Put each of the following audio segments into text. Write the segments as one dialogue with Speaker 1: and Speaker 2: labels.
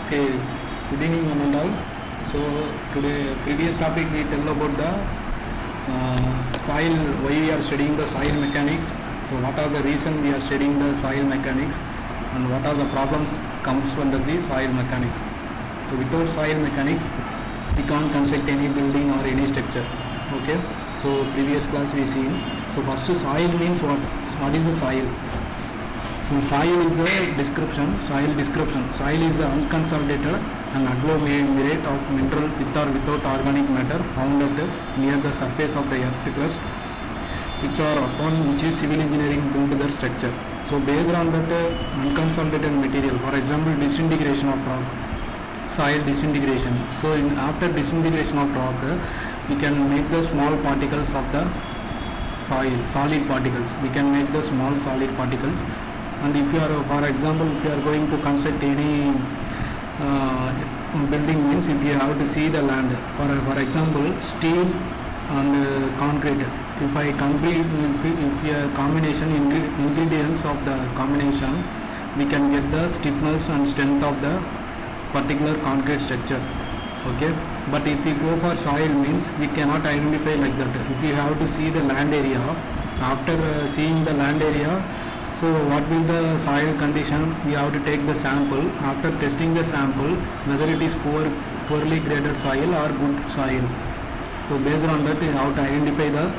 Speaker 1: Okay, good evening one and all. So today previous topic we tell about the soil, why we are studying the soil mechanics. So what are the reason we are studying the soil mechanics and what are the problems comes under the soil mechanics. So without soil mechanics we can't construct any building or any structure. Okay, so previous class we seen. So first soil means what? What is the soil? So soil is the description. Soil description. Soil is the unconsolidated and agglomerate of mineral with or without organic matter found at near the surface of the earth crust, which are upon which is civil engineering built their structure. So based on that unconsolidated material, for example, disintegration of rock, soil disintegration. So after disintegration of rock, we can make the small particles of the soil, solid particles. We can make the small solid particles. And if you are, for example, if you are going to construct any building, means if you have to see the land, for example, steel and concrete. If I complete, if a combination ingredients of the combination, we can get the stiffness and strength of the particular concrete structure. Okay, but if we go for soil, means we cannot identify like that. If you have to see the land area, after seeing the land area, so what will the soil condition? We have to take the sample. After testing the sample, whether it is poorly graded soil or good soil. So based on that, you have to identify the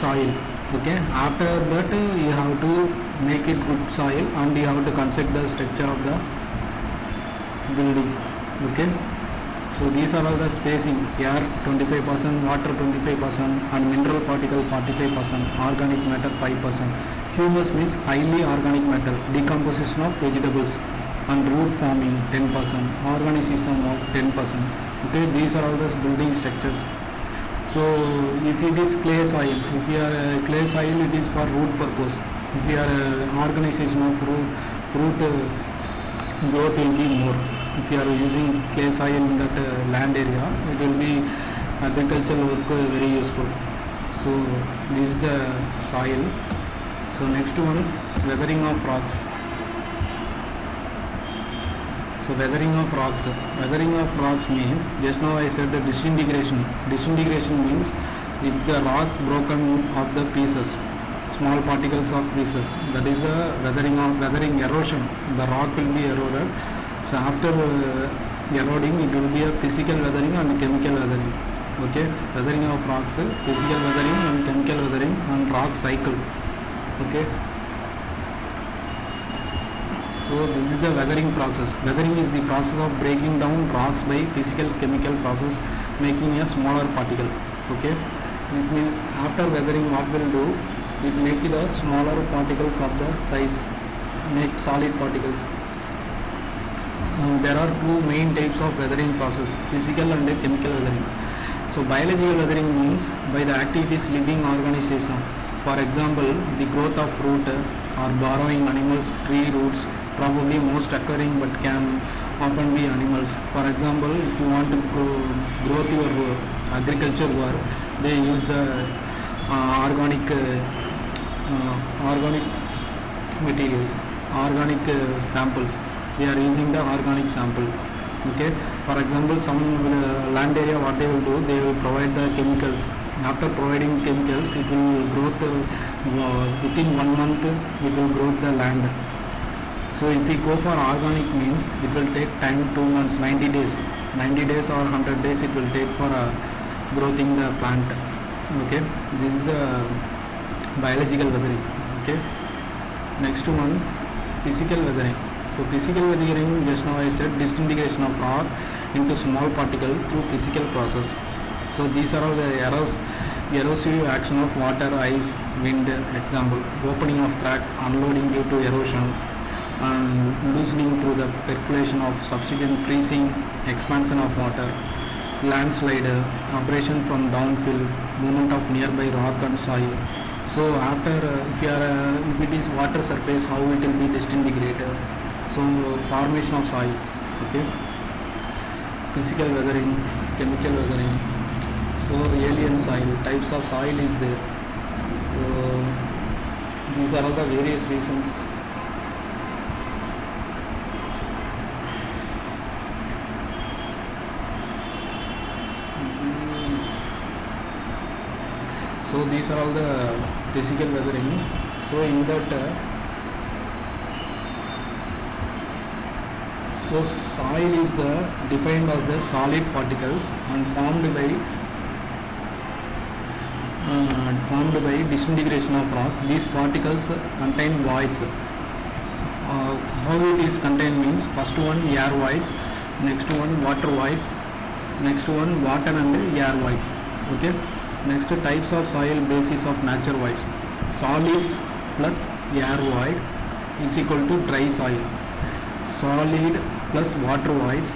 Speaker 1: soil. Okay. After that, you have to make it good soil and you have to construct the structure of the building. Okay. So these are all the spacing. Air 25%, water 25%, and mineral particle 45%, organic matter 5%. Humus means highly organic matter, decomposition of vegetables, and root forming 10%, organism of 10%. Okay, these are all the building structures. So if it is clay soil, if you are clay soil, it is for root purpose. If you are organisation of root growth will be more. If you are using clay soil in that land area, it will be agricultural work very useful. So this is the soil. So next one, weathering of rocks. So weathering of rocks. Weathering of rocks means, just now I said the disintegration. Disintegration means if the rock broken of the pieces, small particles of pieces, that is a weathering erosion. The rock will be eroded. So after eroding, it will be a physical weathering and chemical weathering. Okay, weathering of rocks, physical weathering and chemical weathering and rock cycle. Okay, so this is the weathering process. Weathering is the process of breaking down rocks by physical chemical process, making a smaller particle. Okay, after weathering, what will do? It make the smaller particles of the size, make solid particles. There are two main types of weathering process: physical and chemical weathering. So biological weathering means by the activities living organism. For example, the growth of root or borrowing animals, tree roots, probably most occurring but can often be animals. For example, if you want to grow your agriculture work, they use the organic materials, organic samples. They are using the organic sample. Okay. For example, some land area, what they will do, they will provide the chemicals. After providing chemicals, it will grow within 1 month. It will grow the land. So if we go for organic means, it will take time, 2 months, 90 days, 90 days or 100 days. It will take for growing the plant. Okay, this is biological weathering. Okay, next one, physical weathering. So physical weathering, just now I said, disintegration of rock into small particle through physical process. So these are all the erosive action of water, ice, wind. Example: opening of crack, unloading due to erosion, and loosening through the percolation of subsequent freezing, expansion of water, landslide, abrasion from downfill, movement of nearby rock and soil. So after if it is water surface, how it will be disintegrated. So formation of soil. Okay, physical weathering, chemical weathering. So alien soil, types of soil is there. So these are all the various reasons. these are all the physical weathering. So in that so soil is the defined as the solid particles and formed by disintegration of rock. These particles contain voids. How it is contained means, first one air voids, next one water voids, next one water and air voids. Okay. Next, types of soil basis of nature voids. Solids plus air void is equal to dry soil. Solid plus water voids,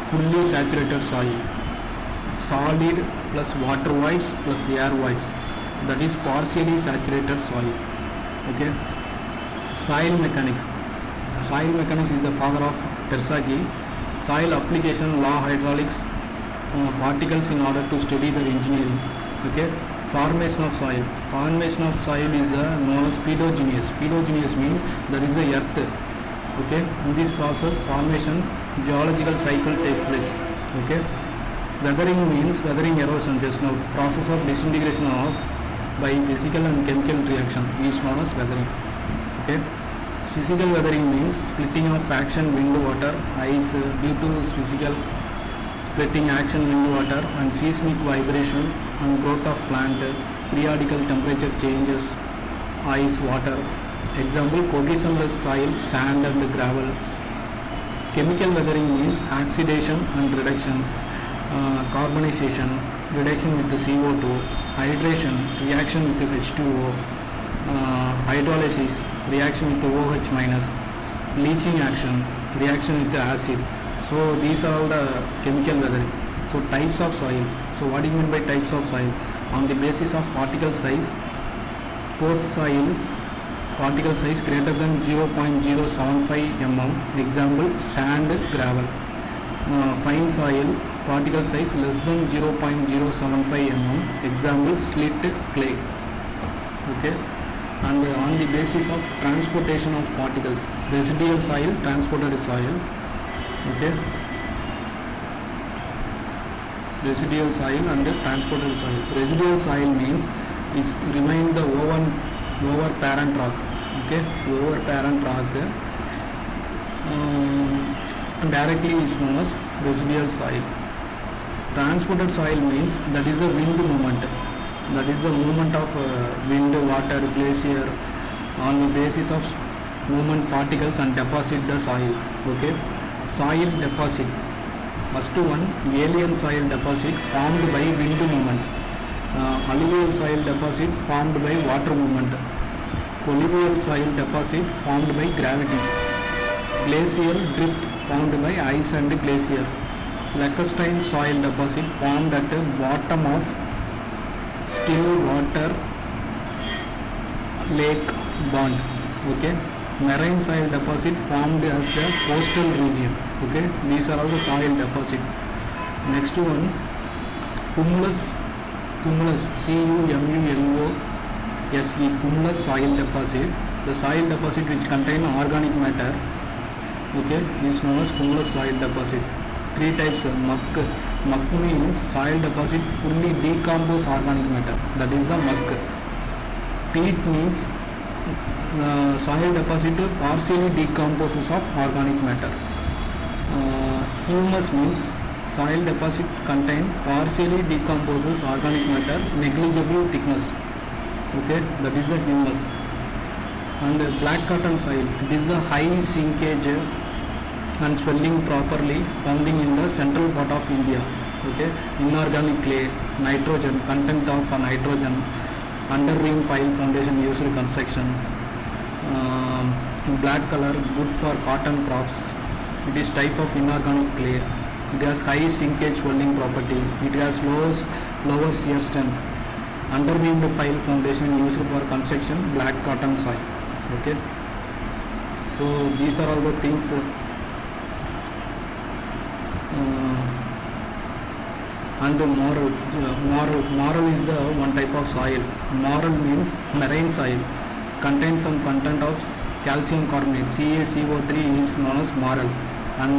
Speaker 1: fully saturated soil. Solid plus water voids plus air voids, that is partially saturated soil. Okay. Soil mechanics. Soil mechanics is the father of Terzaghi. Soil application, law, hydraulics, particles in order to study their engineering. Okay. Formation of soil. Formation of soil is known as pedogenous. Pedogenous means there is a earth. Okay. In this process, formation, geological cycle takes place. Okay. Weathering means weathering erosion, just now process of disintegration of by physical and chemical reaction is known as weathering. Okay. Physical weathering means splitting of action, wind, water, ice due to physical splitting, action, wind, water and seismic vibration and growth of plant, periodical temperature changes, ice, water. Example, cohesionless soil, sand and gravel. Chemical weathering means oxidation and reduction, carbonization, reduction with the CO2, hydration, reaction with the H2O, hydrolysis, reaction with the OH minus, leaching action, reaction with the acid. So these are all the chemical weathering. So types of soil. So what do you mean by types of soil? On the basis of particle size, coarse soil, particle size greater than 0.075 mm, example sand, gravel. Fine soil, particle size less than 0.075 mm, example slate, clay. Okay. And on the basis of transportation of particles, residual soil, transported soil. Okay. Residual soil and transported soil. Residual soil means it remains the over parent rock. Okay. Over parent rock directly is known as residual soil. Transported soil means that is the wind movement. That is the movement of wind, water, glacier on the basis of movement particles and deposit the soil. Okay. Soil deposit. First one, alien soil deposit formed by wind movement. Alluvial soil deposit formed by water movement. Colluvial soil deposit formed by gravity. Glacial drift formed by ice and glacier. Lacustrine soil deposit formed at the bottom of still water lake pond. Okay. Marine soil deposit formed as the coastal region. Okay. These are all the soil deposit. Next one, cumulus, C-U-M-U-L-O-S-E, cumulus soil deposit. The soil deposit which contain organic matter. Okay. This is known as cumulus soil deposit. Three types of muck. Muck means soil deposit fully decomposed organic matter. That is the muck. Peat means soil deposit partially decomposes of organic matter. Humus means soil deposit contain partially decomposes organic matter, negligible thickness. Okay, that is the humus. And black cotton soil, it is the high sinkage and swelling properly founding in the central part of India. Okay, inorganic clay, nitrogen, content of nitrogen, under ring pile foundation used in construction. In black color, good for cotton crops. It is type of inorganic clay. It has high sinkage swelling property. It has lower shear strength. Underwinged pile foundation used for construction, black cotton soil. Okay. So these are all the things. And moral is the one type of soil. Moral means marine soil, contains some content of calcium carbonate, CaCO3 is known as moral. And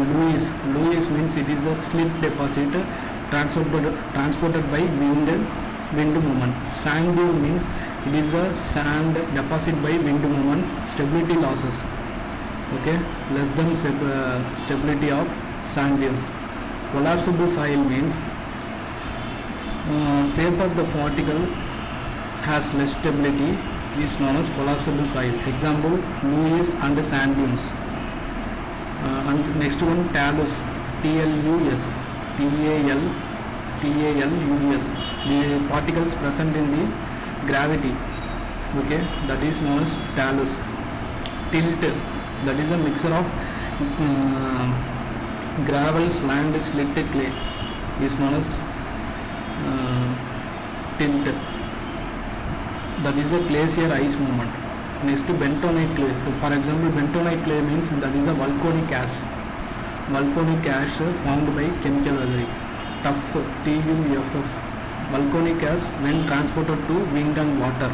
Speaker 1: Lewis means it is the slip deposit transported by wind wind movement. Sand dune means it is the sand deposited by wind movement. Stability losses, okay, less than stability of sand dunes. Collapsible soil means shape of the particle has less stability, is known as collapsible soil. Example, Lewis and sand dunes. And next one, talus, TLUS, TALUS, the particles present in the gravity, okay, that is known as talus. Tilt, that is a mixture of gravel, sand, slit clay, is known as tilt, that is the glacier ice movement. Next, bentonite clay. For example, bentonite clay means that is a volcanic ash. Volcanic ash formed by chemical weathering. Tuff, TUFF, volcanic ash when transported to wind and water.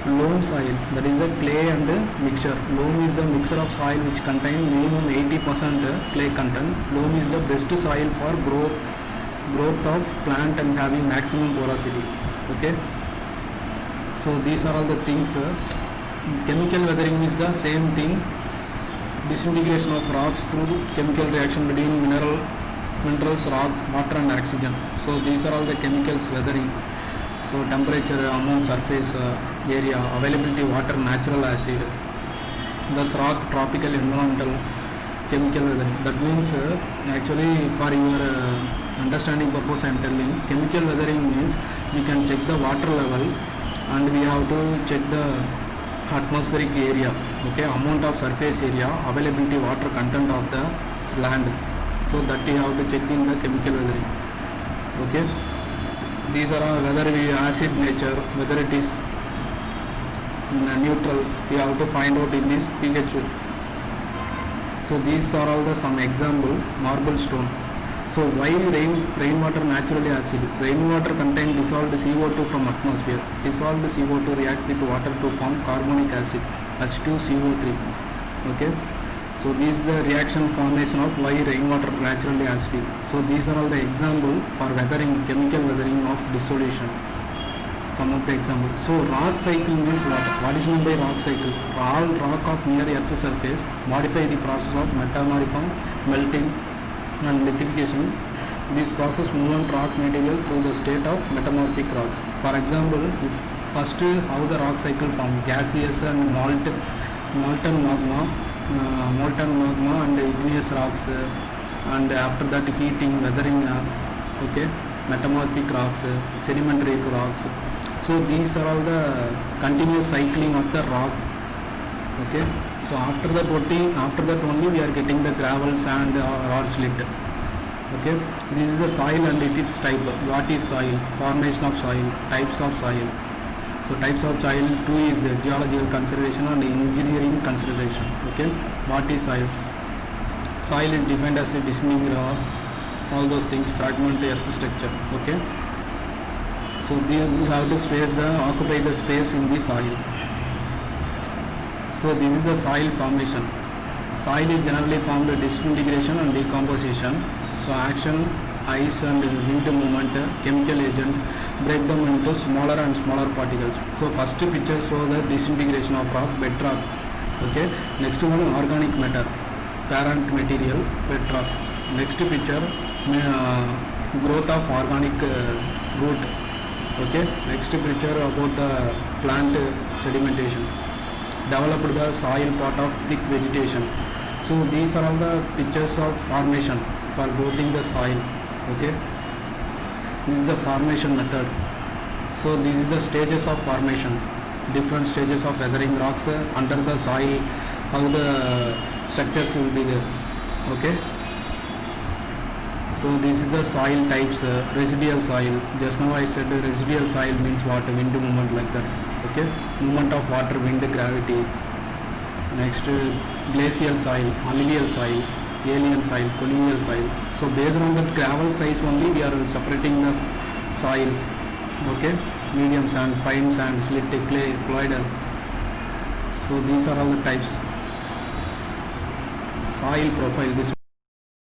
Speaker 1: Loam soil, that is the clay and mixture. Loam is the mixture of soil which contain minimum 80% clay content. Loam is the best soil for growth of plant and having maximum porosity. Okay. So these are all the things. Chemical weathering is the same thing. Disintegration of rocks through chemical reaction between minerals, rock, water and oxygen. So these are all the chemicals weathering. So temperature, amount, surface area, availability, water, natural acid. Thus rock, tropical, environmental, chemical weathering. That means actually for your understanding purpose I am telling, chemical weathering means we can check the water level and we have to check the atmospheric area, okay, amount of surface area, availability, water content of the land. So that you have to check in the chemical weathering. Okay, these are all whether we acid nature, whether it is neutral, we have to find out in this pH. So these are all the some example. Marble stone. So why rainwater naturally acid? Rainwater contains dissolved CO2 from atmosphere. Dissolved CO2 react with water to form carbonic acid, H2CO3. Okay. So this is the reaction formation of why rainwater naturally acid. So these are all the example for weathering, chemical weathering of dissolution. Some of the examples. So rock cycle means what? What is meant by rock cycle? All rock of near earth surface modify the process of metamorphism, melting and lithification. This process movement rock material through the state of metamorphic rocks. For example, first how the rock cycle form, gaseous and molten magma and igneous rocks, and after that heating, weathering, okay, metamorphic rocks, sedimentary rocks. So these are all the continuous cycling of the rock. Okay. So after that only we are getting the gravel, sand or slit. Okay. This is the soil and its type. What is soil? Formation of soil, types of soil. So types of soil, 2 is the geological conservation and engineering consideration. Okay. What is soils? Soil is defined as a disintegrated rock, all those things, fragment earth structure. Okay. So you have to occupy the space in the soil. So this is the soil formation. Soil is generally formed by disintegration and decomposition. So action, ice and wind movement, chemical agent break them into smaller and smaller particles. So first picture shows the disintegration of rock, bedrock. Okay. Next one, organic matter, parent material, bedrock. Next picture, growth of organic root. Okay. Next picture about the plant sedimentation. Developed the soil part of thick vegetation. So these are all the pictures of formation for growing the soil. Okay. This is the formation method. So this is the stages of formation. Different stages of weathering rocks under the soil. How the structures will be there. Okay. So this is the soil types. Residual soil. Just now I said residual soil means what? Wind movement, like that. Okay. Movement of water, wind, gravity. Next, glacial soil, alluvial soil, alien soil, colonial soil. So based on the gravel size only we are separating the soils. Okay. Medium sand, fine sand, slit, clay, colloidal. So these are all the types. Soil profile. This